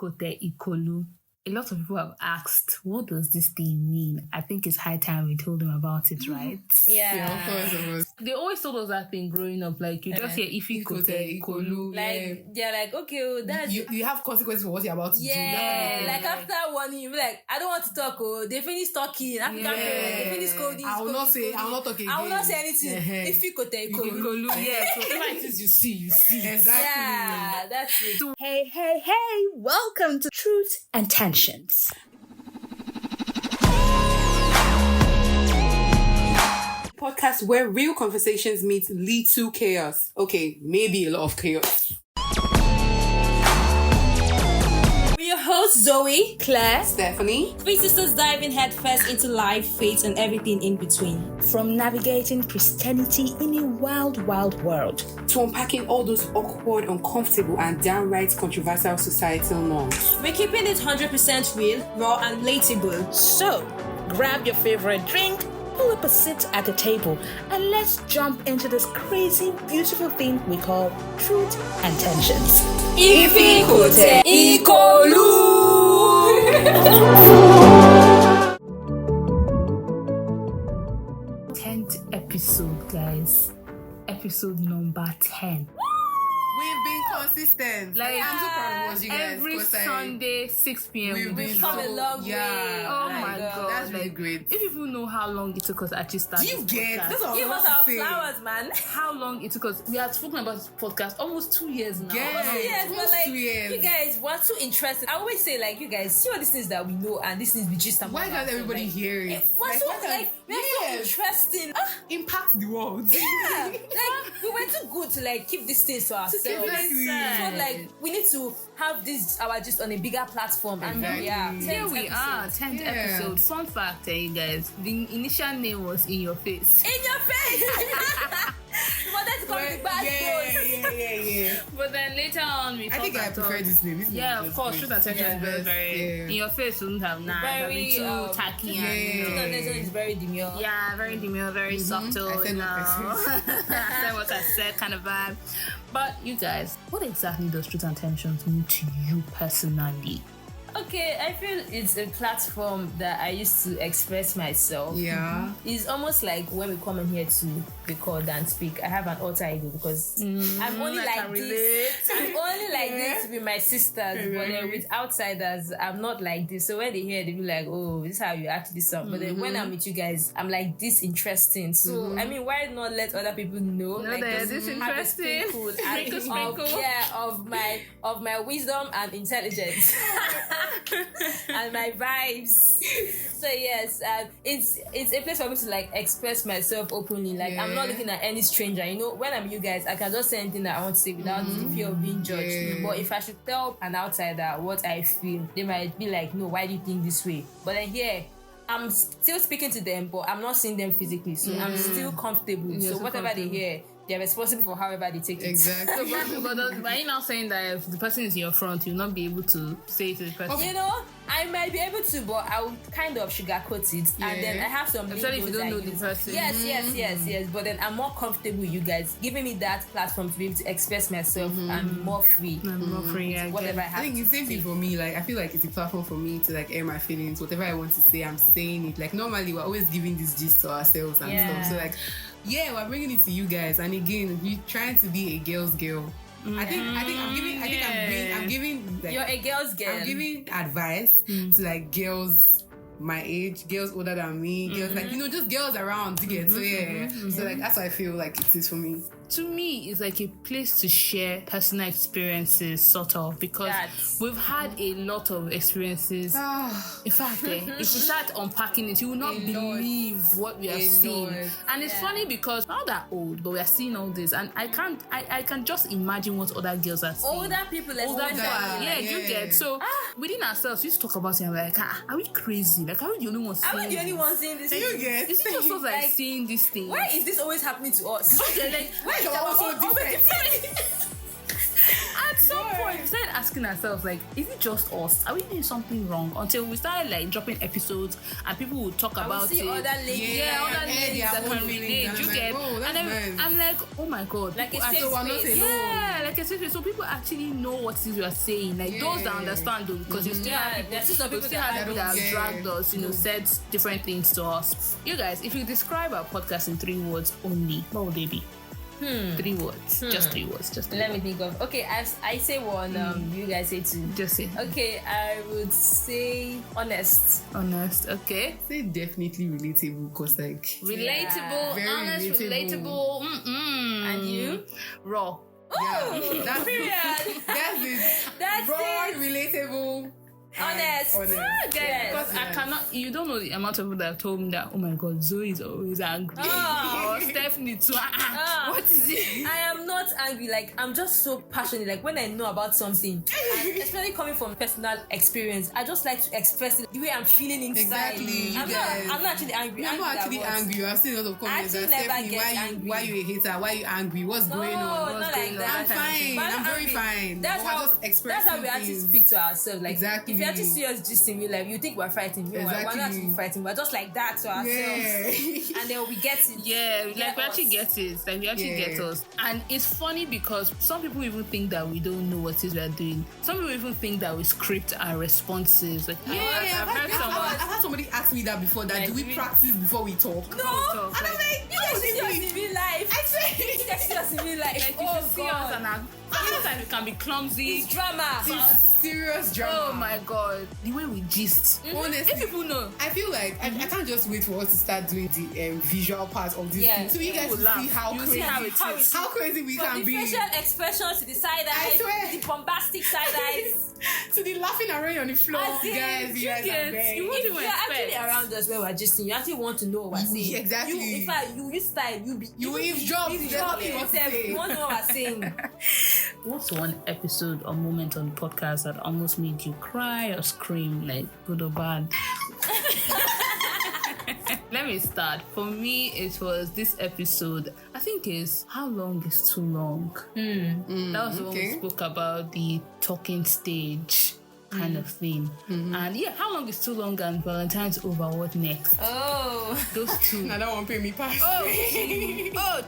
Ifikote Ikolu. A lot of people have asked, what does this thing mean? I think it's high time we told them about it, right? Yeah, of course. They always told us that thing growing up. Like, you just hear Ifikote Ikolu. Like, they're like, okay, well, that's... You have consequences for what you're about to do. Yeah, like after one, you'll be like, I don't want to talk, they finish talking. African parents, they finish coding. I will not talk again. I will not say anything. Ifikote Ikolu. Yeah, so whatever it is you see. Exactly. Yeah, that's it. So, Hey, welcome to Truth and Tensions. Podcast where real conversations meet little chaos. Okay, maybe a lot of chaos. We're your hosts, Zoe, Claire, Stephanie. three sisters diving headfirst into life, faith, and everything in between. From navigating Christianity in a wild, wild world To unpacking all those awkward, uncomfortable, and downright controversial societal norms. we're keeping it 100% real, raw, and relatable. So, grab your favorite drink, pull up a seat at the table, and let's jump into this crazy, beautiful thing we call Truth and Tensions. Ifikote Ikolu! 10th episode, guys. Episode number 10. We've been consistent. Like, I'm so proud of us, you guys. Every 'cause, like, Sunday, 6 p.m. We've been come a long yeah. way. Oh my God. That's really Like, great. If people know how long it took us to actually start Do you this get? podcast, That's all Give I us want our to say. flowers, man. how long it took us. We had spoken about this podcast almost 2 years now. Yeah. Yes, but Almost like 2 years. you guys were too interested. I always say like you guys see all these things that we know and these things we just Why can't everybody hear it? What's so why can't- like we're so interesting. impact the world. Yeah, like we were too good to like keep these things to ourselves. Exactly. So like we need to have this our just on a bigger platform. And Exactly. yeah, Here 10th we are, episode. 10th Yeah. episode. Fun fact, you guys. The initial name was In Your Face. In your face. You wanted to call me bad boys. Yeah. But then later on, we I think I prefer this name. This name Yeah, is of course. great. Truth and Tension is very, very. Yeah. In Your Face wouldn't have nice. Very, Too tacky yeah. and. Truth and Tension is very demure. Yeah, very demure, very subtle. I said you what I know. I said what I said, kind of vibe. But you guys, what exactly does Truth and Tensions mean to you personally? Okay, I feel it's a platform that I used to express myself. Yeah. It's almost like when we come in here to record and speak, I have an alter ego because I'm only I like can this. relate. I'm only like this with my sisters, but then with outsiders, I'm not like this. So when they hear, they be like, "Oh, this is how you act this up." But then when I'm with you guys, I'm like this interesting. So I mean, why not let other people know? No, like, they're just this have a interesting. sprinkle Sprinkle, sprinkle. of my wisdom and intelligence. And my vibes. So yes, it's a place for me to like express myself openly. Like I'm not looking at any stranger. You know, when I'm you guys, I can just say anything that I want to say without the fear of being judged. Yeah. But if I should tell an outsider what I feel, they might be like, "No, why do you think this way?" But then here, I'm still speaking to them, but I'm not seeing them physically, so I'm still comfortable. So whatever they hear, they're responsible for however they take it. Exactly. But are you now saying that if the person is in your front, you'll not be able to say it to the person? You know, I might be able to, but I would kind of sugarcoat it, and then I have some. Especially if you don't know lingos I the use. person. Yes. But then I'm more comfortable with you guys giving me that platform to be able to express myself and more free. I'm more free, I Whatever I guess. have. I think to it's the same say. thing for me. Like, I feel like it's a platform for me to like air my feelings. Whatever I want to say, I'm saying it. Like, normally we're always giving this gist to ourselves and stuff. So like, yeah, we're bringing it to you guys. And again, we're trying to be a girl's girl. I think I'm giving like, You're a girl's girl. I'm giving advice to like girls my age, girls older than me, girls like just girls around to get. So yeah. So like that's what I feel like it is for me. To me, it's like a place to share personal experiences, sort of, because we've had a lot of experiences. In fact, if we start unpacking it, you will not believe what we have seen. And it's funny because we're not that old, but we are seeing all this, and I can just imagine what other girls are seeing. Older people, Older especially. people, yeah, you get. So within ourselves, we used to talk about it and we're like, are we crazy? Like, are we the only ones seeing Am I the only one seeing this? You get. Is it just us like seeing this thing? Why is this always happening to us? Okay, like, Why is it also different? At some point, we started asking ourselves, like, is it just us? Are we doing something wrong? Until we started like dropping episodes and people would talk about it. Other ladies. Other ladies that can relate. You get? And then nice. I'm like, oh my god. Like people a safe space. Yeah, like a safe space. So people actually know what it is you are saying. Like those that understand though, because you still have people that have dragged us, said different things to us. You guys, if you describe our podcast in 3 words only, what would they be? 3 words. Just 3 words. Let me think of. Okay, I say one. You guys say 2. Just say. Okay, I would say honest. Honest. Okay. Say definitely relatable, because like relatable, very honest, relatable. And you? Raw. Yeah, that's Period. That's raw, relatable. Honest. Because I cannot, you don't know the amount of people that have told me that, oh my god, Zoe is always angry. Or Stephanie too. What is it? I am not angry. Like, I'm just so passionate. Like, when I know about something, and especially coming from personal experience, I just like to express it the way I'm feeling inside. Exactly. I'm not actually angry. I'm not actually angry. I've seen a lot of comments that Stephanie, why you a hater? Why you angry? What's going on? Not like that. I'm fine. I'm very fine. That's how we actually speak to ourselves. Like, exactly. If you actually see us just in real life, you think we're fighting. We're not actually fighting. We're just like that to ourselves. Yeah. And then we get it. Yeah, like we actually get it. Like we actually get us. And it's funny because some people even think that we don't know what it is we're doing. Some people even think that we script our responses. Like, I've had somebody ask me that before. That do we practice before we talk? No. And I'm like, you guys see us in real life. I swear, you guys see us in real life. Like, you see us and sometimes we can be clumsy. It's drama. It's serious drama. Oh my god, the way we gist. Honestly, if people know, I feel like I can't just wait for us to start doing the visual part of this thing. So you guys will see how crazy, how crazy we can be. The facial expressions to the side eyes, the bombastic side eyes. To the laughing and running on the floor, guys, you guys are very. You wouldn't expect. Actually around us where we're gisting, you actually want to know what we're saying. Exactly. In fact, you style, you eavesdrop. You want to know what we're saying. What's one episode or moment on the podcast that almost made you cry or scream, like good or bad? Let me start. For me, it was this episode. I think is How Long Is Too Long. That was the one we spoke about the talking stage kind of thing. And How Long Is Too Long and Valentine's Over, what next? Oh, those two. Now that one pay me pass.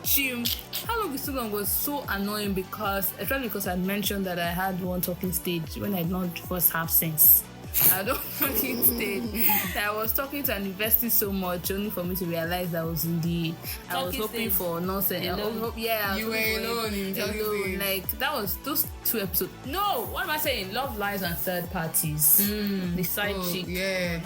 Chim. How Long Is Too Long was so annoying especially because I mentioned that I had one talking stage when I did not first have sense. I don't fucking stage. I was talking to and investing so much only for me to realize that I was I was hoping for nonsense. You were alone. Like that was those 2 episodes. No, what am I saying? Love, Lies and Third Parties. The side chick. Very,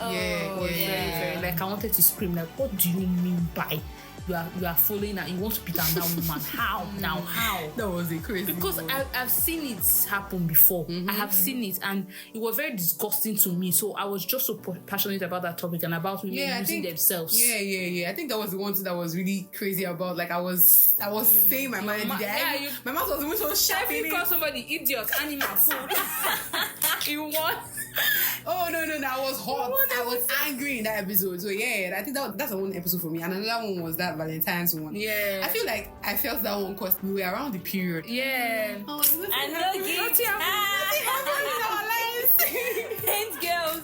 like I wanted to scream. Like, what do you mean by you are following and you want to beat on that woman? How now? How? That was a crazy. Because I've seen it happen before. I have seen it, and it was very disgusting to me. So I was just so passionate about that topic and about women using themselves. I think that was the one that was really crazy about. Like I was saying my mind. My mouth was even so sharp. If you call somebody idiot, animal, food, you want. Oh no! I was hot. I was angry in that episode. So I think that's one episode for me. And another one was that Valentine's one. Yeah. I feel like I felt that one because we were around the period. Yeah. Oh, and no gift. Paint girls.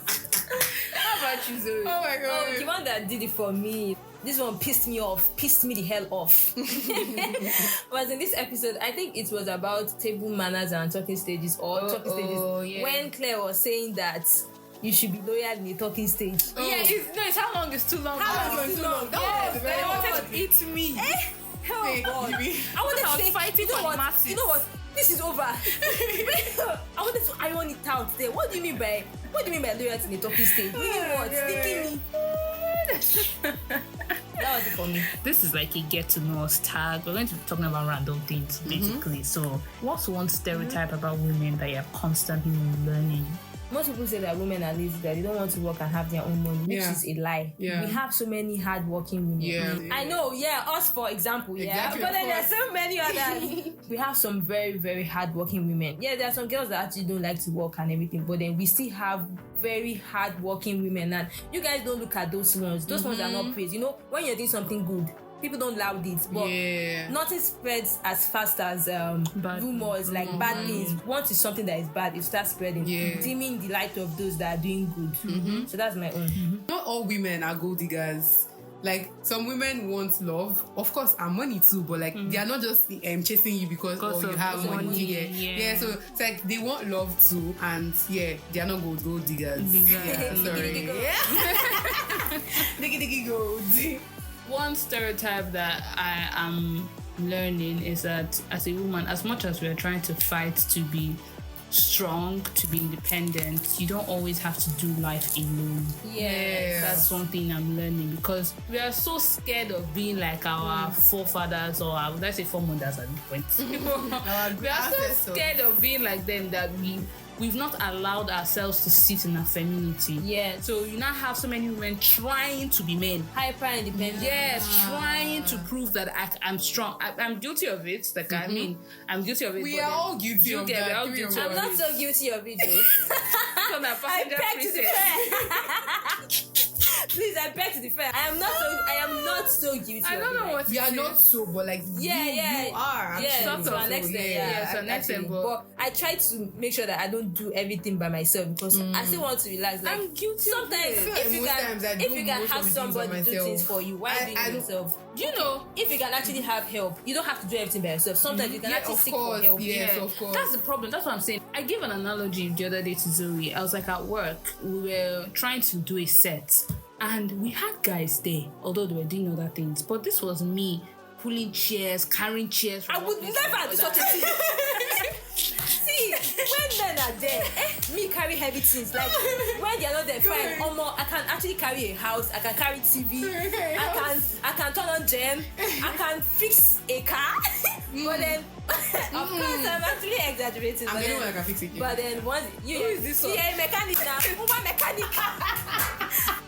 How about you, Zoe? Oh my god. Oh, the one that did it for me. This one pissed me the hell off. Was in this episode, I think it was about table manners and talking stages when Claire was saying that you should be loyal in a talking stage. It's How Long Is Too Long. How Long Is Too Long? They wanted to eat me. Oh God. I wanted to say, fighting for the masses. You know what? This is over. I wanted to iron it out there. What do you mean by loyalty in a talking stage? Meaning what? Sticking me. That was it for me. This is like a get to know us tag. We're going to be talking about random things basically. So what's one stereotype about women that you're constantly learning? Most people say that women are lazy, that they don't want to work and have their own money, which is a lie. We have so many hardworking women. I know, us for example, exactly, but then there's so many others. We have some very, very hardworking women. There are some girls that actually don't like to work and everything, but then we still have very hardworking women, and you guys don't look at those ones. Those ones are not praised. You know, when you're doing something good, people don't loud it, but nothing spreads as fast as rumors, like bad things. Once it's something that is bad, it starts spreading, dimming the light of those that are doing good. So that's my own. Not all women are gold diggers. Like, some women want love, of course, and money too, but like they are not just chasing you because you have money. So it's like they want love too, and they are not gold diggers. Sorry. Diggy gold. One stereotype that I am learning is that as a woman, as much as we're trying to fight to be strong, to be independent, you don't always have to do life alone. That's something I'm learning, because we are so scared of being like our forefathers, or would I say foremothers at this point. We are so scared of being like them that we've not allowed ourselves to sit in our femininity. So you now have so many women trying to be men. Hyper independent. Trying to prove that I'm strong. I'm guilty of it. Like, I mean, I'm guilty of it. We are all guilty of that. I'm not so guilty of it, though. I beg to differ. Please, I beg to differ. I am not so guilty. I don't know what you are not so, but like you are. To an extent, but I try to make sure that I don't do everything by myself, because I still want to relax. Like, I'm guilty. Sometimes if you can have somebody do things for you, why do it yourself? If you can actually have help, you don't have to do everything by yourself. Sometimes you can actually seek for help. Yes, of course. That's the problem. That's what I'm saying. I gave an analogy the other day to Zoe. I was like, at work, we were trying to do a set, and we had guys there, although they were doing other things. But this was me pulling chairs, carrying chairs. I would never do such a thing. See, when men are there, me carry heavy things. Like, when they're not there, fine. I can actually carry a house. I can carry TV. I can turn on gen. I can fix a car. But then, of course, I'm actually exaggerating. I'm the one that can fix it. But then once who is this one? Yeah, mechanic now. Woman mechanic.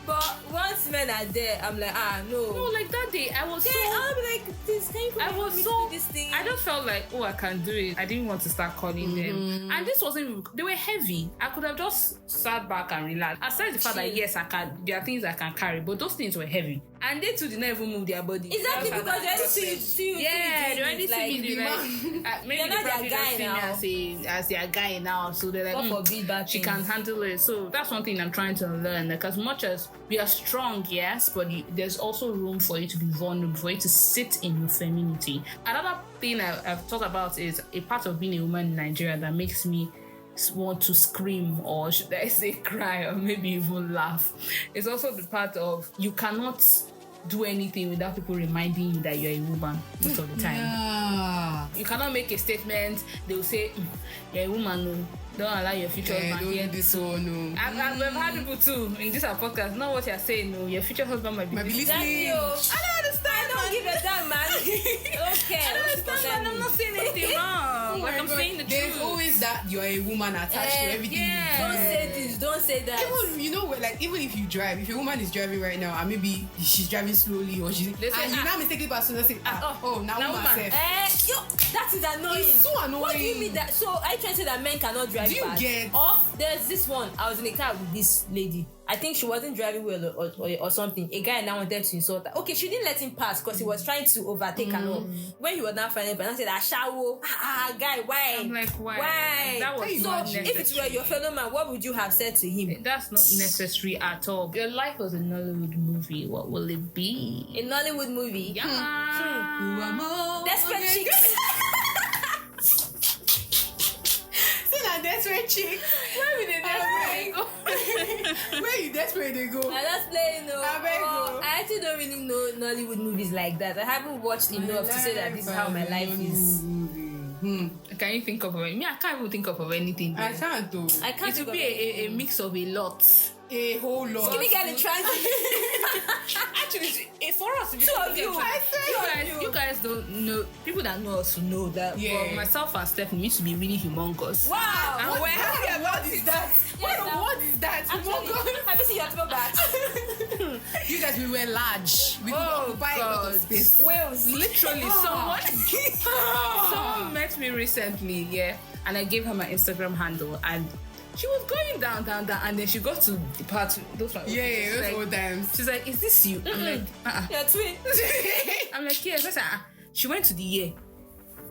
But once men are there, I'm like, no. No, like that day, I was I'll be like, this, can you come with this thing? I just felt like, I can do it. I didn't want to start calling them. And this wasn't, they were heavy. I could have just sat back and relaxed. Aside the fact that, yes, I can, there are things I can carry, but those things were heavy. And they too did not even move their body. Exactly, because they already see you. They already see me. Maybe they probably don't see me as their guy now. So they're like, she can handle it. So that's one thing I'm trying to learn. Like, as much as we are strong, yes, but there's also room for you to be vulnerable, for you to sit in your femininity. Another thing I've thought about is a part of being a woman in Nigeria that makes me want to scream, or should I say cry, or maybe even laugh. It's also the part of you cannot do anything without people reminding you that you're a woman most of the time. You cannot make a statement, they'll say, you're a woman, don't allow your future husband here. This one, I've had people too in this podcast. Not what you're saying, no, your future husband might be listening. I don't understand. I don't give a damn, man. Okay. I don't understand, man. I'm not saying anything wrong. Like, I'm saying the truth. There's always that you're a woman attached to everything you do. Don't say this, don't say that. Even if you drive, if a woman is driving right now and maybe she's driving slowly, or she's you now mistakenly pass and say, now woman safe. That is annoying. It's so annoying. What do you mean that? So I try to say that men cannot drive fast. Do you get? Or there's this one. I was in a car with this lady. I think she wasn't driving well or something. A guy now wanted to insult her. Okay, she didn't let him pass because he was trying to overtake her. When he was now finally, but I said, "Ashawo, guy, why?" I'm like, why? Why? That was so. If it were your fellow man, what would you have said to him? That's not necessary at all. Your life was a Nollywood movie. What will it be? A Nollywood movie. Yeah. Desperate Chicks. Desperate Chicks. Where will they desperate go? Where you desperate they go? I just playing I actually don't really know Nollywood movies like that. I haven't watched enough to say that this is how my life is. Can you think of me? I can't even think of anything. I can't do. It would be a mix of a lot. A whole lot. Skinny girl in transit. Actually, for us, two of you guys don't know. People that know us know that. Yeah. Well, myself and Stephanie used to be really humongous. Wow. And we're happy about what is that? What is that? Actually, have you seen your throwback? You guys, we were large. We could occupy a lot of space. Wales. Literally, someone met me recently, and I gave her my Instagram handle, and she was going down, and then she got to the part. Those old times. She's like, "Is this you?" I'm like, You're twin. I'm like, yes. I said, she went to the year.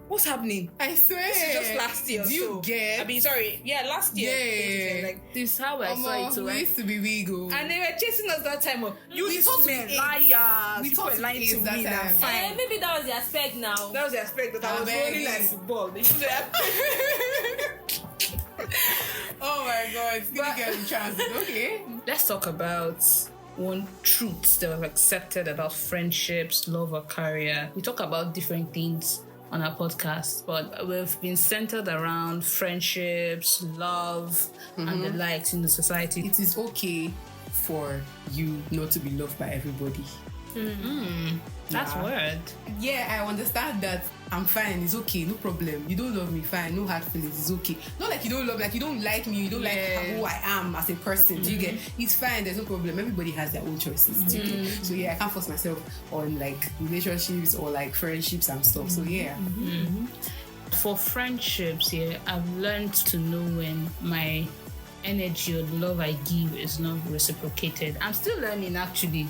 What's happening? I swear. This is just last year. Do you get? I mean, sorry. Yeah, last year. Yeah. Like, this is how I saw it. So, we used to be legal. And they were chasing us that time. We thought men liars. We People were lying to me. That fine. Maybe that was the aspect now. That was the aspect that I was rolling like football. Oh my God. Skinny girl in transit. Okay. Let's talk about one truth that was accepted about friendships, love, or career. We talk about different things on our podcast, but we've been centered around friendships, love, and the likes in the society. It is okay for you not to be loved by everybody. That's weird. Yeah, I understand that. I'm fine, it's okay, no problem. You don't love me, fine, no hard feelings, it's okay. Not like you don't love, like you don't like me, you don't like who I am as a person. Do you get? It's fine, there's no problem. Everybody has their own choices. Do you get? So yeah, I can't force myself on like relationships or like friendships and stuff. So yeah. For friendships, I've learned to know when my energy or the love I give is not reciprocated. I'm still learning, actually.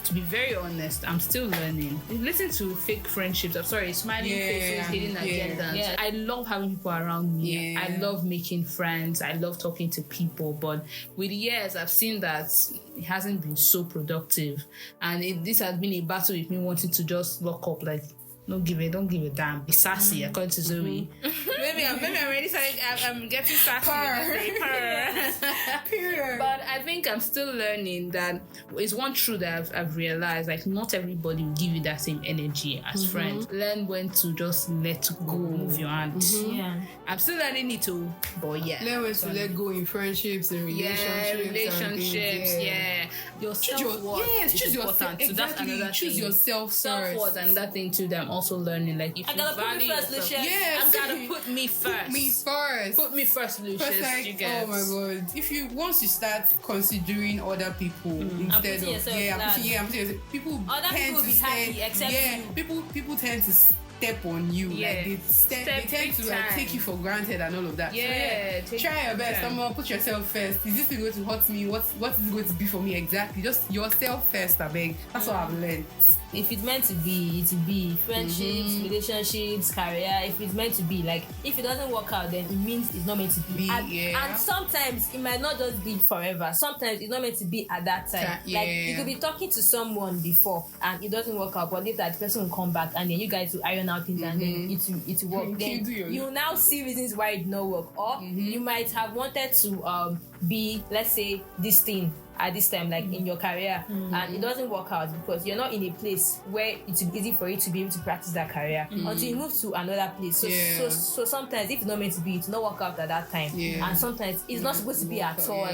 To be very honest, I'm still learning. Listen to fake friendships. I'm sorry, smiling faces, hidden agendas. Yeah. I love having people around me. I love making friends. I love talking to people. But with years, I've seen that it hasn't been so productive. And this has been a battle with me wanting to just lock up, like, don't give a damn. Be sassy, according to Zoe. maybe I'm already saying I'm getting sassy. But I think I'm still learning that it's one truth that I've realized, like, not everybody will give you that same energy as friends. Learn when to just let go, move your hand. Yeah. I'm still learning it too, but yeah. Learn when to let go in friendships and relationships. Your self-worth is important. So that's another Choose thing. yourself first. Self-worth and that thing too that I'm also learning. Like, if I gotta put me first, Lucius. I gotta put me first. Put me first, Lucius. Like, oh my God. If you once you start considering other people instead of people other tend people to be happy except you. People tend to step on you. Like they tend to like take you for granted and all of that. So try your best. Someone put yourself first. Is this going to hurt me? What is it going to be for me exactly? Just yourself first, I beg. That's what I've learned. If it's meant to be, it will be. Friendships, relationships, career. If it's meant to be, like, if it doesn't work out, then it means it's not meant to be. And sometimes it might not just be forever. Sometimes it's not meant to be at that time. Like, you could be talking to someone before and it doesn't work out, but later the person will come back and then you guys will iron out things and then it will work. Then you now see reasons why it did not work. Or you might have wanted to be, let's say, this thing at this time, like in your career, and it doesn't work out because you're not in a place where it's easy for you to be able to practice that career until you move to another place. So sometimes if it's not meant to be, it's not work out at that time, and sometimes it's not supposed to be at all.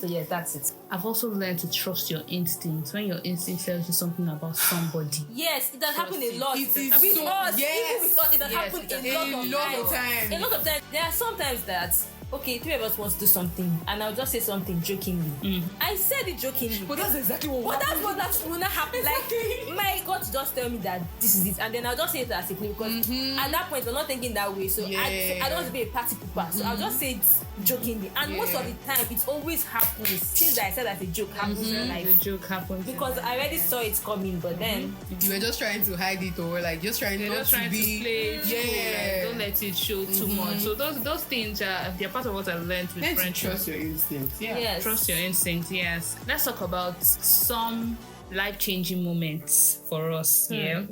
So yes, that's it. I've also learned to trust your instincts. When your instinct tells you something about somebody, yes, it does happen a lot. It is with us, even with us, it does happen a lot of times. A lot of times, there are sometimes that, okay, three of us want to do something, and I'll just say something jokingly. I said it jokingly, but that's exactly what happened. But that's what will not happen. Like, my God to just tell me that this is it, and then I'll just say it as a play because at that point we're not thinking that way. So I don't want to be a party pooper, so I'll just say it jokingly. And most of the time, it always happens. Since I said that a joke happens in life, the joke happens because I already saw it coming. But then you were just trying to hide it, or like just trying to be. Play like, don't let it show too much. So those things they're part of what I've learned with friendship. Trust your instincts. Yes. Trust your instincts. Yes. Let's talk about some life-changing moments for us.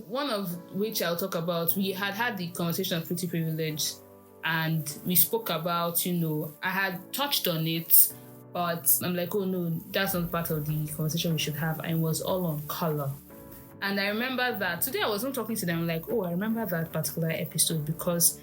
One of which I'll talk about. We had the conversation of pretty privilege, and we spoke about, I had touched on it, but I'm like, oh no, that's not part of the conversation we should have. And it was all on color. And I remember that today I wasn't talking to them like, oh, I remember that particular episode because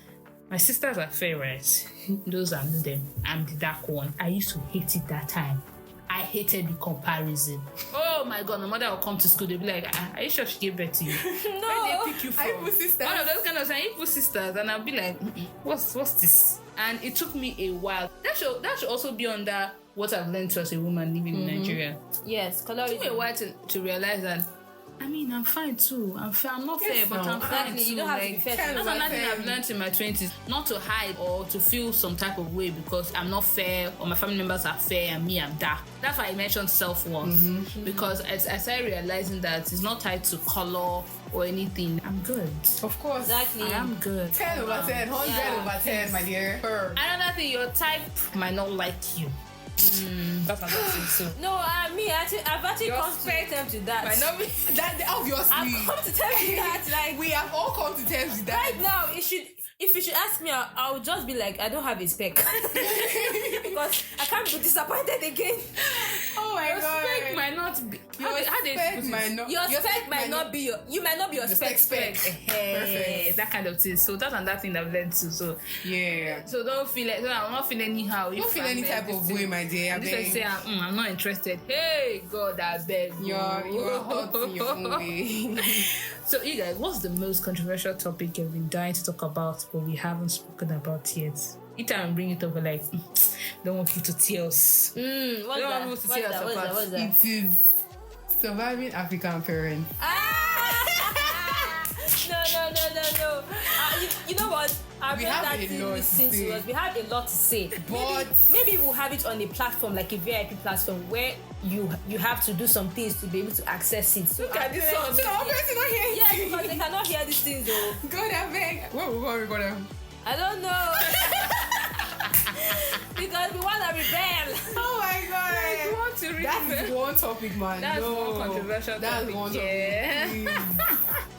my sisters are fair, right? Those are them. I'm the dark one. I used to hate it that time. I hated the comparison. Oh my God, my mother will come to school. They'll be like, are you sure she gave birth to you? No. Where they pick you from? Ibu sisters. One of those kind of saying, Ibu sisters. And I'll be like, what's this? And it took me a while. That should also be under what I've learned as a woman living in Nigeria. Yes, colorism. It took me a while to realize that I mean, I'm fine too. I'm not fair, but I'm fine too. You don't have to be fair. That's another thing I've learned in my 20s. Not to hide or to feel some type of way because I'm not fair or my family members are fair and me, I'm dark. That's why I mentioned self-worth. Because as I started realizing that it's not tied to color or anything, I'm good. Of course. Exactly. I am good. 10 over 10, 100 over 10, my dear. Another thing, your type might not like you. That's another thing too. No, I've actually come to terms with that. Might not be that obviously. I've come to terms with that. Like we have all come to terms with that. Right now, if you should ask me, I'll just be like, I don't have a spec. Because I can't be disappointed again. Oh my Your god. spec might not be. Your spec might not be your spec. Perfect. That kind of thing. So that's another thing I've learned too. So yeah. So don't feel like I'm not feeling anyhow. Don't feel any type of way, my dear. This say I'm not interested. Hey God, I beg. You're hot in your own way. So you guys, what's the most controversial topic you've been dying to talk about but we haven't spoken about yet? Each time I bring it up, like don't want people to tears. What's that? It is surviving African parents. No. You know what? We have a lot to say. We have a lot to say. But maybe we'll have it on a platform like a VIP platform where you have to do some things to be able to access it. Look at this one. So our person not hear. Yeah, because they cannot hear these things though. God, I beg. What we going to record them? I don't know. Because we want to rebel. Oh my god. We want to rebel. That's one topic, man. That's one controversial topic. One topic. Yeah.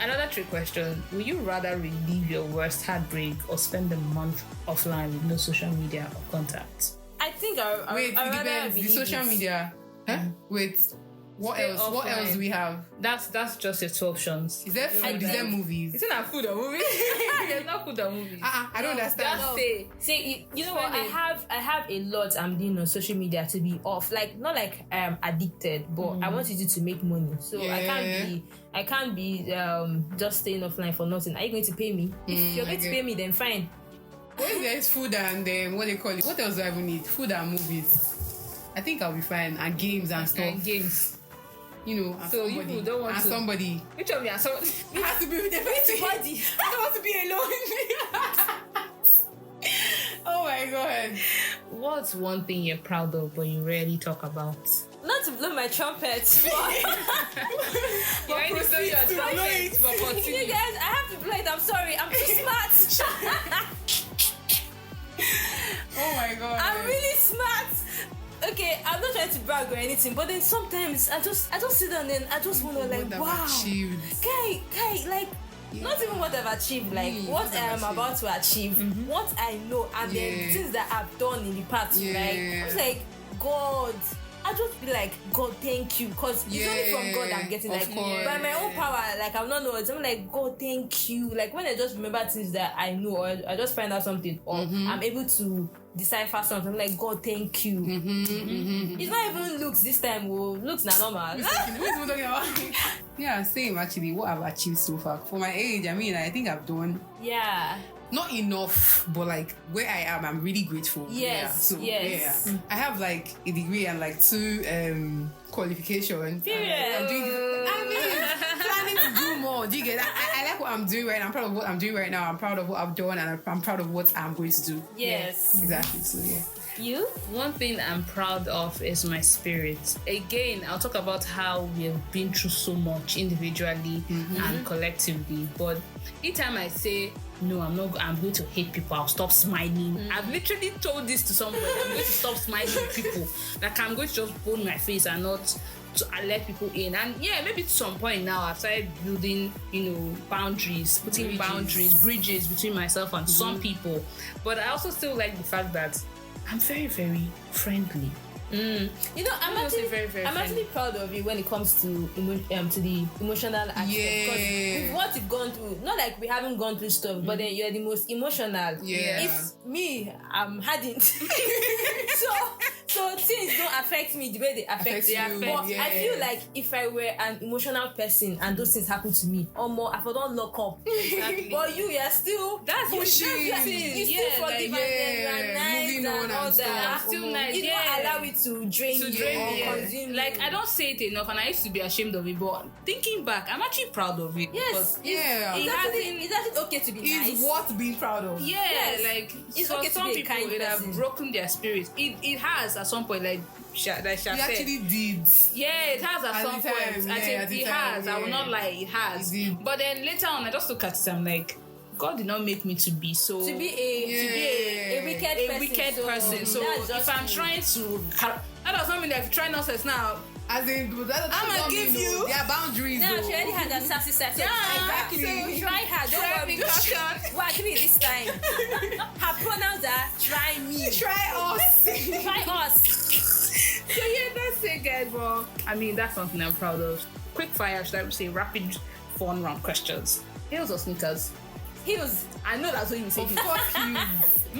Another trick question. Will you rather relive your worst heartbreak or spend a month offline with no social media or contact? I think I depends. The social media. Huh? Wait. What Stay else? offline. What else do we have? That's just your 2 options. Is there food? Is there movies? It's not food or movies. There's no food or movies. I don't understand. Just stay. See, you know what? I have a lot I'm doing on social media to be off. Like not like I'm addicted, but I want to do to make money. So I can't be just staying offline for nothing. Are you going to pay me? If you're going to pay me, then fine. When there's food and what they call it? What else do I even need? Food and movies. I think I'll be fine. And games and stuff. And games. You know, so somebody, you don't want and to. Somebody. Which of you are somebody? You have to be with everybody. I don't want to be alone. Oh my god. What's one thing you're proud of but you rarely talk about? Not to blow my trumpet. You already blow your trumpet, but continue. You guys, I have to blow it. I'm sorry. I'm too smart. Oh my god. I'm really smart. Okay, I'm not trying to brag or anything, but then sometimes I just sit down and I just want to like, wow, guy, like, not even what I've achieved, like what I am about to achieve, what I know, and then things that I've done in the past, like, I was like, God, I just be like, God, thank you, because it's only from God I'm getting, like, by my own power, like, I'm not knowing, I'm like, God, thank you, like, when I just remember things that I know, or I just find out something, or I'm able to decipher something, I'm like, God, thank you. It's not even looks this time, looks not normal. Yeah, same actually. What I've achieved so far for my age, I mean, I think I've done not enough, but like where I am, I'm really grateful. Yes. I have like a degree and like 2 qualifications. I'm doing this. I mean, planning to do more. Do you get that? I like what I'm doing right now. I'm proud of what I'm doing right now. I'm proud of what I've done, and I'm proud of what I'm going to do. Yes. Exactly. So You? One thing I'm proud of is my spirit. Again, I'll talk about how we have been through so much individually and collectively. But each time I say, no, I'm going to hate people, I'll stop smiling. I've literally told this to somebody. I'm going to stop smiling at people. Like, I'm going to just bone my face and not to let people in. And maybe to some point now I've started building, boundaries, putting bridges between myself and some people. But I also still like the fact that I'm very, very friendly. I'm actually proud of you when it comes to the emotional aspect. Because with what you've gone through, not like we haven't gone through stuff, but then you're the most emotional. If me, I'm hardened. so things don't affect me the way they affect you. But I feel like if I were an emotional person and those things happen to me, or more, I don't lock up. Exactly. But you're still pushing. You still forgive and nice moving on and all that. Stuff. Still nice. You don't allow it it to drain you or consume like you. I don't say it enough, and I used to be ashamed of it, but thinking back, I'm actually proud of it. Yes, it's actually okay to be nice. It's worth being proud of. Yeah, Yes. like It's for okay to some be a people, kind it have person. broken their spirit. It has at some point, like Sha You said. actually did. Yeah, it has at some the point. time, I yeah, think at the it time, has. I will yeah. not lie, it has. It did. But then later on, I just look at it. I'm like, God did not make me to be so. To be a wicked person. So that's just if I'm you. trying to, that does not mean that if you try nonsense now. As in, that I'ma doesn't give mean, you- there are boundaries. Now though. she already had that sassy side. So exactly. So try her. Don't Try worry. me, caution. Well, actually, this time her pronouns are try me. Try us. Try us. So yeah, that's it, guys. Well, I mean, that's something I'm proud of. Quick fire, should I say, rapid, fun round questions. Heels or sneakers? Heels. I know that's what you say. Of course, you.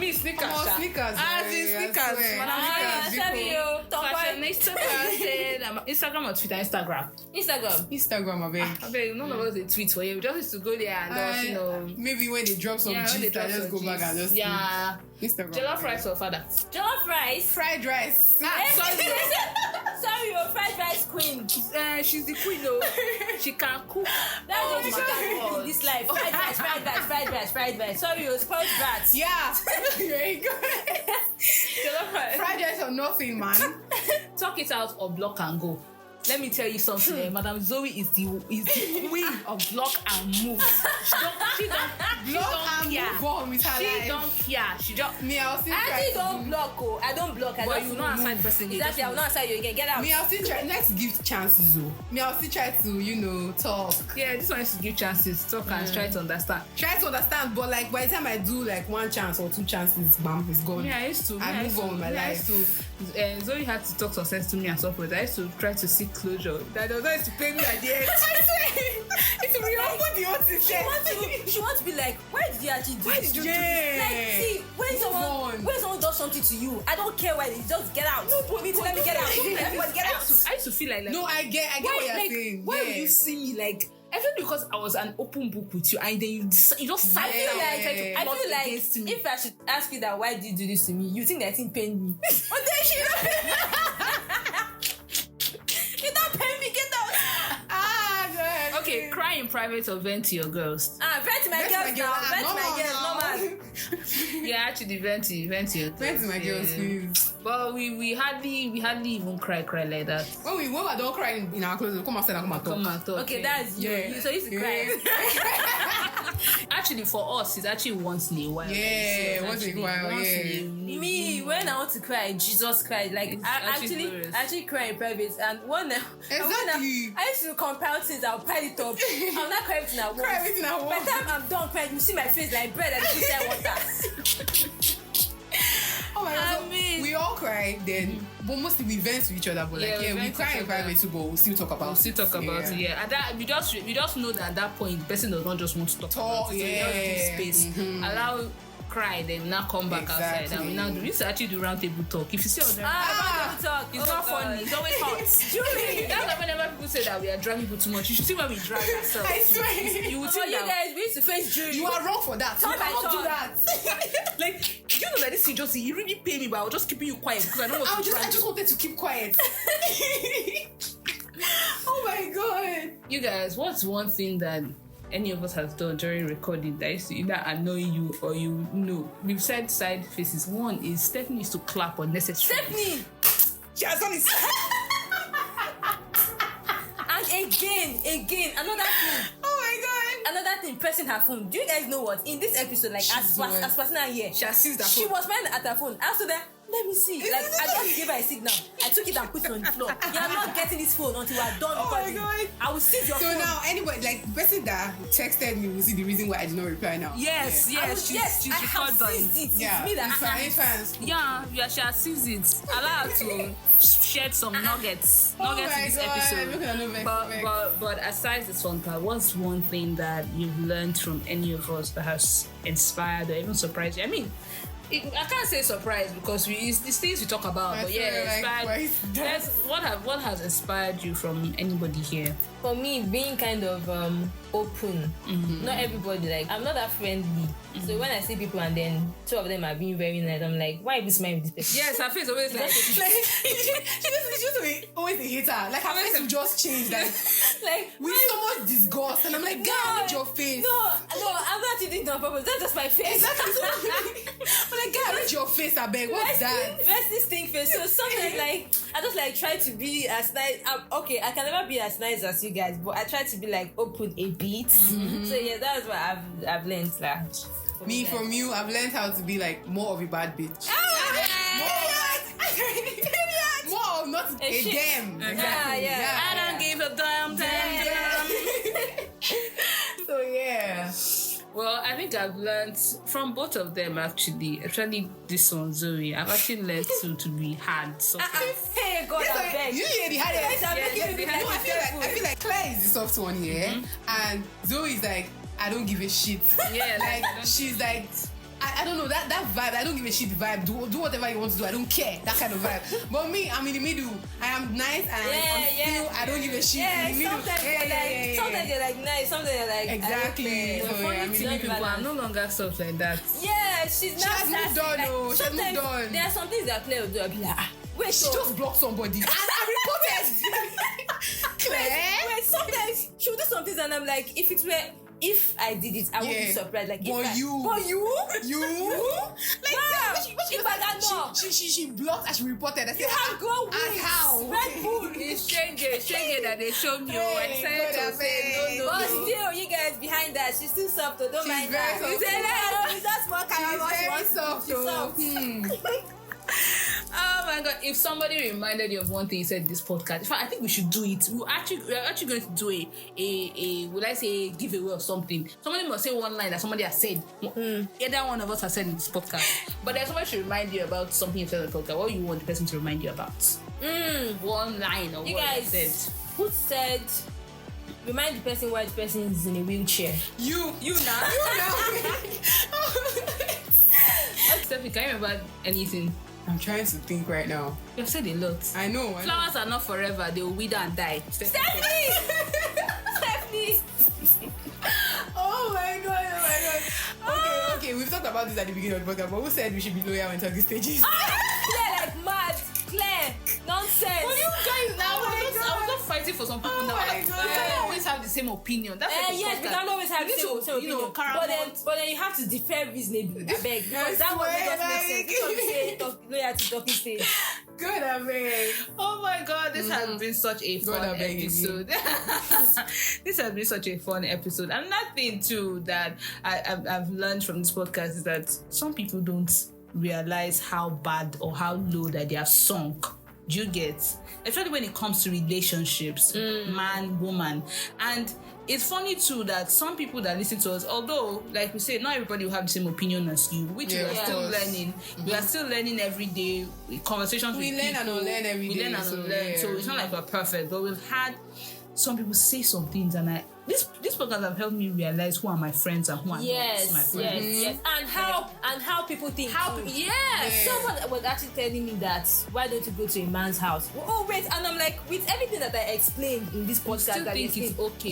Me, sneakers. Come on, sha. sneakers. As in I sneakers. swear. When I'm Sneakers, Sorry, people. you. Fashionista person. Instagram or Twitter? Instagram. Instagram, I beg. I bet none of us they tweet for you. We just used to go there and just, you know. Maybe when they drop some Yeah, when they gist, I drop just some go back gist. and just Yeah. Instagram. Jollof rice or father? Jollof rice. Fried rice. Sorry, you're fried rice queen. She's the queen, though. She can cook. That's Oh what my you can God. do in this life. Fried rice. Sorry, you're spoiled brat. Yeah. Very good. Jollof rice. Fried rice or nothing, man. Talk it out or block and go. Let me tell you something. Madam Zoe is the queen of block and move. She Block don't and care. move on with her She life. don't care. She just Me, I'll still I try actually to don't do- block. Oh, I don't block. I but just you know outside the person. you Exactly, I will not answer you again. Get out. Me, I'll still try. Let's give chances, though. Me, I'll still try to, talk. Yeah, this one is to give chances. Talk and try to understand. Try to understand, but like by the time I do like one chance or two chances, bam, it's gone. I used to. I move on with my life. Zoe had to talk some sense to me and so forth. I used to try to seek closure. That was always to pay me at the end. I swear, it's reopen the whole She wants to be like, why did you actually do Why this? did you do Like, this? see, when Move someone on. does something to you, I don't care why they just get out. No, me to let me get out. Everybody get out. I used to feel like No, I get what you're saying. Why Yeah. would you see me like? I feel because I was an open book with you, and then you just sat I feel down and tried to I plot feel like against me. if I should ask you that, why did you do this to me? You think that thing pained me? But then she don't pain me. You don't pain me. Get out. God. Okay, cry in private or vent to your girls. Vent my Vent girls my now. girls. Vent my Normal girls. now. Normal. Yeah, actually, vent to your girls. Vent to my girls, Yeah. please. But we hardly even cry like that. When we don't cry in our clothes, come outside and come and talk. Come and talk. Okay, that's you. Yeah. So you used to cry. Actually, for us, it's actually once in a while. Yeah, So once in a actually while, once yeah. in a- Me, when I want to cry, Jesus Christ. Like, It's I actually glorious. actually cry in private. And when Exactly. I used to compile things, I'll pile it up. I'll not cry everything at once. Cry everything at By once. the time I'm done crying, you see my face like bread and put that water. Oh my God. I mean- We all cry then, but mostly we vent to each other. But Yeah, we we vent to cry each in other. private too, but we'll still talk about We'll still talk about it, yeah. And that we just know that at that point the person does not just want to talk about it. So yeah. you just give space. Allow cry, then now come back outside. And we now do. We used to actually do round table talk. If you see us there, Talk. it's not funny. It's always hot. Julie. That's why whenever people say that we are dragging people too much, you should see when we drag ourselves. I swear. You would So think you that guys, we used to face jury. You are wrong for that. You Talk by cannot do talk. that. like you know that this thing just you really pay me, but I was just keeping you quiet because I don't want to I drag. just wanted to keep quiet. Oh my God. You guys, what's one thing that any of us has done during recording that used to either annoy you or you know? We've said side faces. One is Stephanie used to clap unnecessarily. Stephanie. She has done it. And again, another thing. Oh Another thing, pressing her phone. Do you guys know what? In this episode, like as personal here, She has seized that she phone. was fine at her phone. After that, let me see. Like I just gave her a signal. I took it and put it on the floor. You are not getting this phone until we are done Oh my recording. God. I will seize your So phone. now, anybody, like the person that texted me will see the reason why I did not reply now. Yes, I yes, she's I have recorded. seized it. Yeah. It's me that It's fine, it's fine. Yeah, she has seized it. Allow her to shed some nuggets Oh in my this God, episode. look at that, But aside this one part, what's one thing that you've learned from any of us that has inspired or even surprised you? I mean, I can't say surprise because it's things we talk about. But yeah, inspired. What has inspired you from anybody here? For me, being kind of open. Not everybody, like, I'm not that friendly. So when I see people and then two of them are being very nice, I'm like, why are you smiling with this person? Yes, her face always like she just always a hater. Like her face will just change, like with so much disgust, and I'm like, God, read your face. No, I'm not doing it on purpose. That's just my face. Exactly. But like, God, read your face, I beg. What's that? Resting stink face. So sometimes, like, I just like try to be as nice. Okay, I can never be as nice as you guys, but I try to be like open a bit. So yeah, that's what I've learned. Like, me from you, I've learned how to be like more of a bad bitch. More of not a damn. Exactly. I don't give a damn. So yeah. Well, I think I've learned from both of them actually. Especially this one, Zoe. I've actually learned to be hard. Hey, God, I beg. You the hardest. I feel like Claire is the soft one here, and Zoe is like, I don't give a shit. Yeah, like she's like, I don't know, that vibe, I don't give a shit vibe. Do whatever you want to do, I don't care. That kind of vibe. But me, I'm in the middle. I am nice and I don't give a shit. In the middle. Sometimes you're like nice, sometimes you're like exactly. So funny to people, I'm no longer soft like that. Yeah, she has moved on. She has moved on. There are some things that Claire will do. I'll be like, wait, she just blocked somebody. And I reported. Claire? Wait, sometimes she'll do some things and I'm like, if I did it, I would be surprised. Like, but you? Like, if I got no, she blocked and she reported. I said, you have grown wings. How? Red Bull. It's stranger that they showed me. No. But still, you guys behind that, she's still soft. So don't mind that. You say that's more She's very soft. Oh my God! If somebody reminded you of one thing you said in this podcast, in fact, I think we should do it. We're actually going to do a will I say giveaway or something? Somebody must say one line that somebody has said. Either one of us has said in this podcast. But then somebody should remind you about something you said in the podcast. What you want the person to remind you about? One line or you what guys said. Who said? Remind the person why the person is in a wheelchair. You now. Stephanie, can you remember anything? I'm trying to think right now. You've said a lot. I know. Flowers are not forever. They will wither and die. Stephanie! Oh my God. Okay. We've talked about this at the beginning of the podcast, but who said we should be loyal in talking stages? Claire, like mad. Claire, nonsense. Well, you guys now. I was not fighting for some people now. We can't always have the same opinion. That's yes, we can't always have the same opinion. But then you have to defend reasonably. I beg, because that one make sense. Loyalty talking stage. Good, I beg. Oh my God, this has been such a fun episode. This has been such a fun episode. And nothing too that I've learned from this podcast is that some people don't realize how bad or how low that they are sunk. Do you get? Especially when it comes to relationships, man, woman. And it's funny too that some people that listen to us, although, like we say, not everybody will have the same opinion as you, which we are still learning. We are still learning every day. Conversations with people. We learn and unlearn every day. We learn and unlearn. So it's not like we're perfect, but we've had some people say some things, and this podcast have helped me realize who are my friends and who are not my friends. Yes. And how people think. Someone was actually telling me that why don't you go to a man's house? Oh wait, and I'm like, with everything that I explained in this podcast, you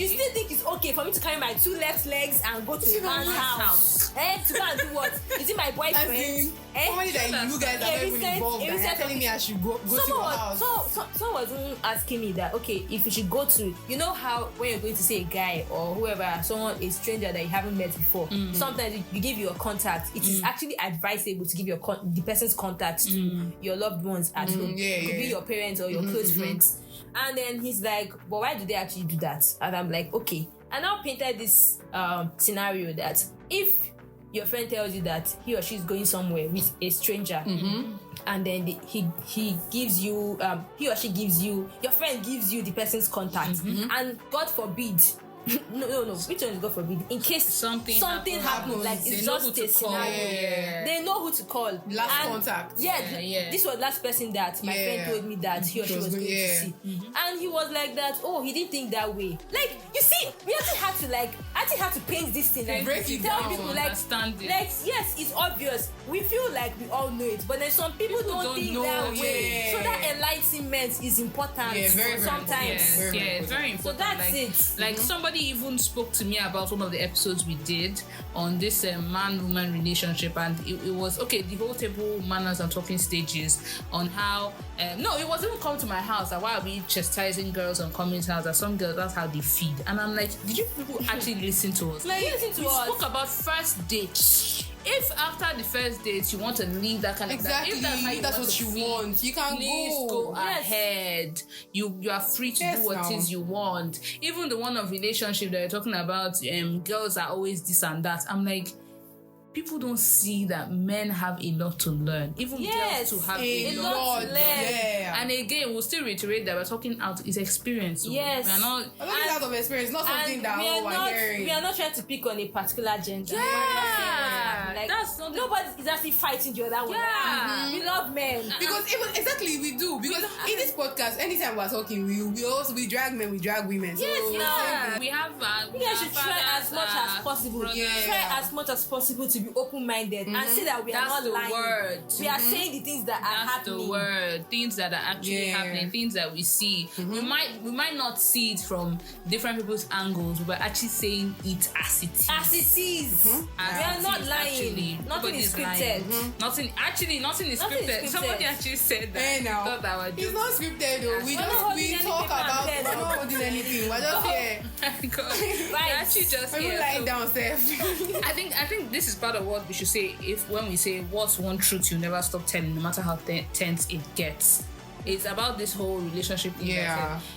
still think it's okay for me to carry my two left legs and go to a man's house? To go and do what? Is it my boyfriend? Somebody that you guys are very involved and you're telling me I should go to your house. Someone was asking me that, okay, if you should go to, you know how when you're going to see a guy or whoever, someone, a stranger that you haven't met before, sometimes you give your contact. It is actually advisable to give the person's contact to your loved ones at home. It could be your parents or your close friends. And then he's like, but why do they actually do that? And I'm like, okay. I now painted this scenario that if your friend tells you that he or she is going somewhere with a stranger, and then he gives you, he or she gives you, your friend gives you the person's contact, and God forbid no. Which one is God forbid? In case something happens, like it's just a scenario. Yeah. They know who to call. Last contact. Yeah. This was the last person that my friend told me that he or she was going to see, and he was like that. Oh, he didn't think that way. Like you see, we actually have to paint this thing. Like break it tell down, people like yes, it's obvious. We feel like we all know it, but then some people don't think know, that way. yeah. So that enlightenment is important. Yeah, very sometimes. Very it's very important. So that's it. Like somebody even spoke to me about one of the episodes we did on this man-woman relationship, and it was okay. The whole table manners and talking stages on how. No, it wasn't even come to my house. That why are we chastising girls on Cummins' house? That some girls, that's how they feed. And I'm like, did you people actually listen to us? Like, we spoke about first dates. If after the first date you want to leave that kind of exactly, if that's how you that's want what to you feel, want. You can go ahead. You are free to do what it is you want. Even the one of relationship that you're talking about, girls are always this and that. I'm like, people don't see that men have a lot to learn. Even girls to have a lot to learn. Yeah. And again, we'll still reiterate that we're talking out is experience. Yes. We're not out of experience, not something that we're hearing. We are not trying to pick on a particular gender. Yeah. Like, that's not nobody is actually fighting the other one. Yeah. We love men. Because we do. Because in this podcast, anytime we're talking, we drag men, we drag women. Yes, we have you guys should try as much as possible. Try as much as possible to be open-minded and see that we are not lying. Word. We are saying the things that are happening. That's the word. Things that are actually happening. Things that we see. We might not see it from different people's angles, but we're actually saying it as it is. As it is. We are not lying. Actually, nothing is scripted. Nothing is scripted. Somebody actually said that. Hey, now. Thought that were it's not scripted though. We talk about. We're not holding anything. We're just here. We're actually just here. We're lying downstairs. I think this is part of what we should say when we say what's one truth you never stop telling, no matter how tense it gets. It's about this whole relationship thing.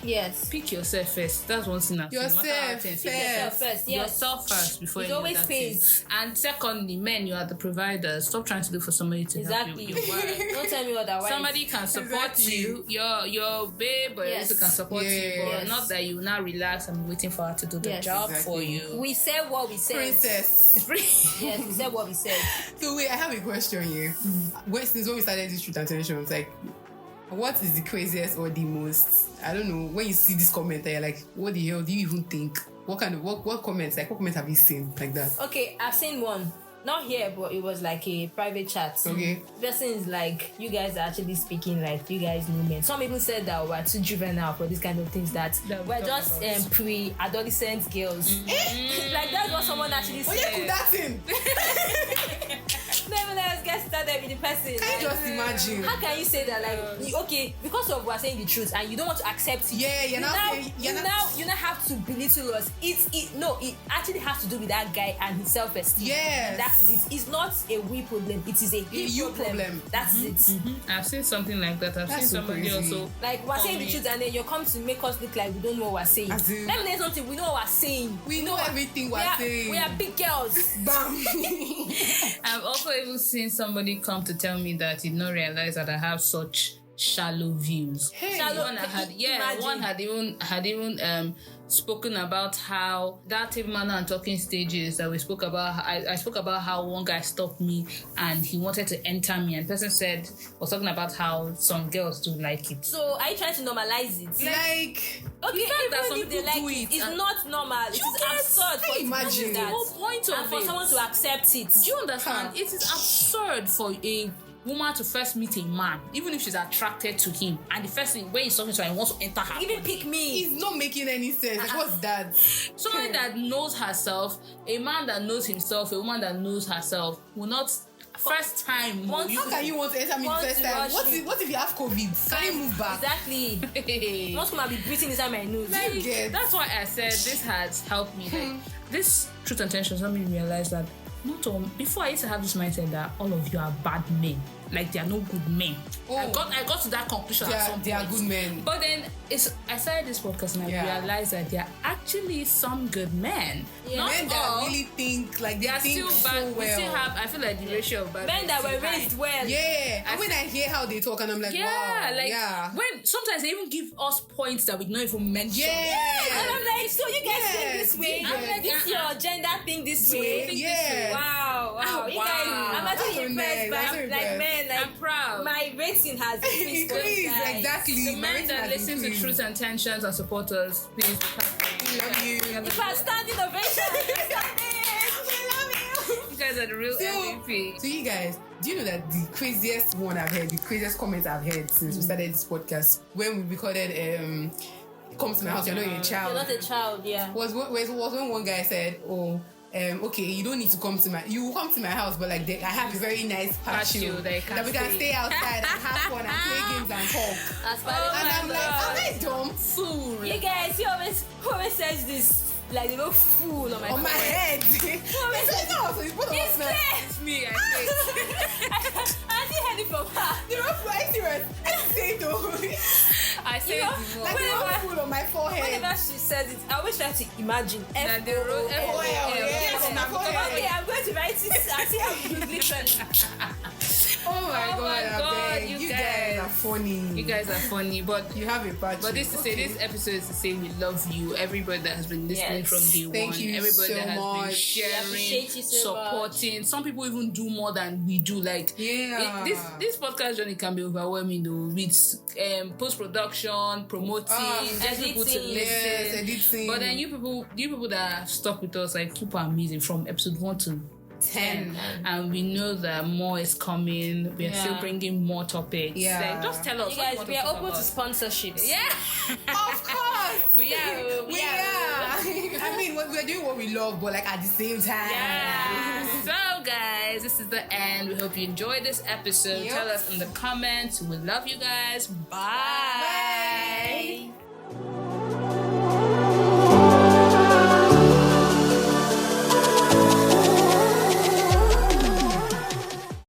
Yes. Pick yourself first. That's one thing. Yourself first. Yes. Yourself first before you always pays. And secondly, men, you are the providers. Stop trying to look for somebody to help you with your work. Don't tell me otherwise. Somebody can support you. Your babe, or also can support you, but not that you now relax and be waiting for her to do the job for you. We said what we said. Princess. Yes, we said what we said. So wait, I have a question here. Since when we started this Truth and Tensions, like, what is the craziest or the most, I don't know, when you see this comment you're like, what the hell do you even think? What kind of what comments have you seen like that? Okay, I've seen one. Not here, but it was like a private chat. Okay. The person is like, you guys are actually speaking like you guys know men. Some even said that we're too juvenile for these kind of things, that we're just pre-adolescent girls. Like that's what someone actually said. Oh yeah, could that thing? Never let us get started with the person. Can you just imagine? How can you say that? Like, okay, because of we're saying the truth and you don't want to accept it. Yeah, you now have to belittle us. It actually has to do with that guy and his self-esteem. Yes. That's it. It's not a we problem. It is a you problem. That's it. I've seen something like that. I've seen somebody also. Like we're saying the truth and then you come to make us look like we don't know what we're saying. Let me tell you something. We know what we're saying. We know everything we're saying. We are big girls. Bam. I've also even seen somebody come to tell me that he did not realize that I have such shallow views. One had even spoken about how that table manner and talking stages that we spoke about. I spoke about how one guy stopped me and he wanted to enter me, and the person was talking about how some girls do like it. So are you trying to normalize it? Like, okay, even if they like it's not normal. It is absurd for you to do that. The whole point of and for someone to accept it. Do you understand? It is absurd for a woman to first meet a man, even if she's attracted to him, and the first thing when he's talking to her, he wants to enter her. Even pick me. It's not making any sense. Like, what's that? Somebody that knows herself, a man that knows himself, a woman that knows herself will not. First time. How can you want to enter me the first time? What if you have COVID? Can you move back? Exactly. You want to be breathing inside my nose. That's why I said this has helped me. Like, this Truth and Tensions helped me realize that before I used to have this mindset that all of you are bad men. like they are no good men. Oh. I got to that conclusion at some point. They are good men. But then I started this podcast and I realized that there are actually some good men. Yeah. Not men all. that really think like they are think still bad. so well. We still have. I feel like the ratio of bad men that were raised well. Yeah. And when I hear how they talk, and I'm like, wow. When sometimes they even give us points that we don't even mention. Yeah. And I'm like, so you guys think this way? I'm like, this your gender thing this way? Wow. You guys, I'm actually impressed by like men. Like, I'm proud. My rating has increased. Exactly. The men that listen to Truth and Tensions and support us, please. We love you. If I standing ovation, we love you. You guys are the real MVP. So you guys, do you know that the craziest one I've heard, the craziest comments I've heard since we started this podcast, when we recorded Come to My House, you're not a child. You're not a child, yeah. Was when one guy said, okay, you don't need to come to you will come to my house, but like I have a very nice patio that we can stay outside and have fun and play games and talk. And I'm like, am I dumb? Fool. You guys, who always says this? Like the little fool on my head. It's me, I think. I didn't heard it from her. The little fool, I serious. I say though. I say like the little fool on my forehead. Whenever she says it, I always try to imagine that they wrote yes, on my forehead. Okay, I'm going to write it and see how you listen. Oh my god, you guys are funny. You guys are funny, but you have a patch. But this episode is to say we love you. Everybody that has been listening from day one. Thank you everybody so that has much. been sharing, supporting. Much. Some people even do more than we do. Like this podcast journey can be overwhelming though. With post-production, promoting, just people to listen. Editing. But then you people that have stuck with us, like super amazing from episode 1 to 10, and we know that more is coming. We are still bringing more topics. Like, just tell us. You guys, we are open to sponsorships. Yeah, of course. we are. I mean, we're doing what we love, but like at the same time. Yeah. So, guys, this is the end. We hope you enjoyed this episode. Tell us in the comments. We love you guys. Bye.